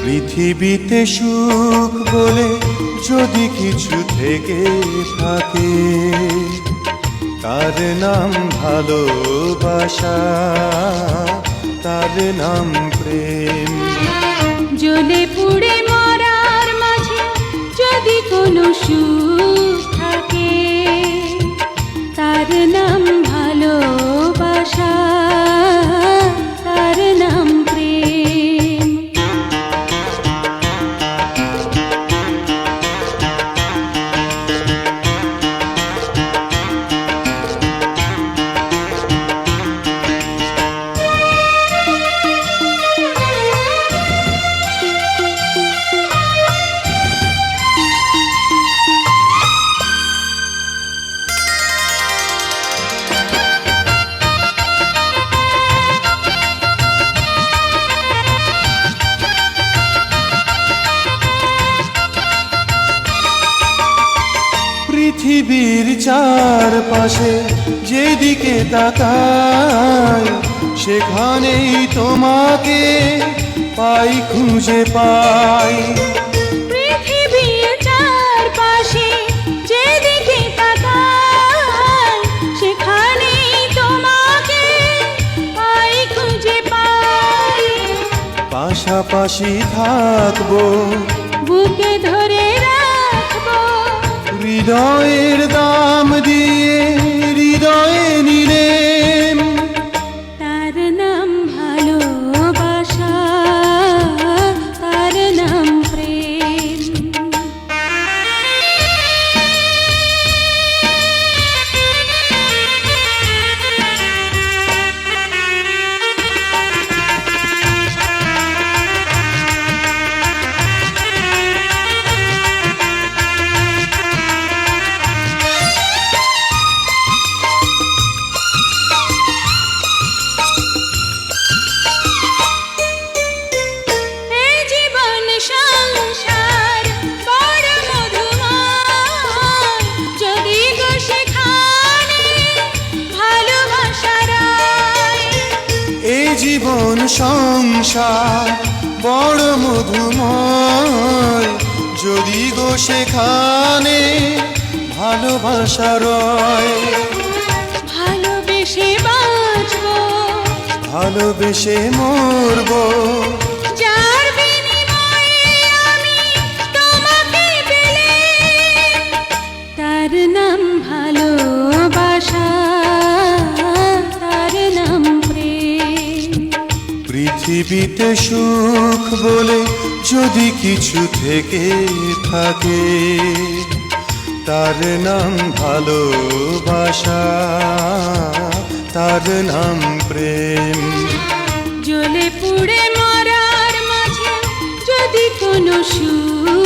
পৃথিবীতে সুখ বলে যদি কিছু থেকে থাকে, তার নাম ভালোবাসা, তার নাম প্রেম। জ্বলে পুড়ে মরার মাঝে যদি কোনো সুখ থাকে, তার নাম ভালোবাসা, তার নাম প্রেম। পৃথিবীর চারপাশে যেদিকে তাকাই, সেখানেই তোমাকে পাই, খুঁজে পাই। পৃথিবীর চারপাশে যেদিকে তাকাই, সেখানেই তোমাকে পাই, খুঁজে পাই। পাশাপাশি থাকবো, বুকে ধরে রাখবো, হৃদয়ের দাম দিয়ে হৃদয়ে নিলেম। তার নাম ভালোবাসা, তার নাম প্রেম। জীবন সংসার বড় মধুময়, যদি গো সেখানে ভালোবাসা রয়। ভালোবেসে বাঁচবো, ভালোবেসে মরবো, যার বিনিময়ে আমি তোমাকে পেলে, তার নাম ভালোবাসা, তার নাম প্রেম। পৃথিবীতে সুখ বলে যদি কিছু থেকে থাকে, তার নাম ভালোবাসা, তার নাম প্রেম। জ্বলে পুড়ে মরার মাঝে যদি কোনো সুখ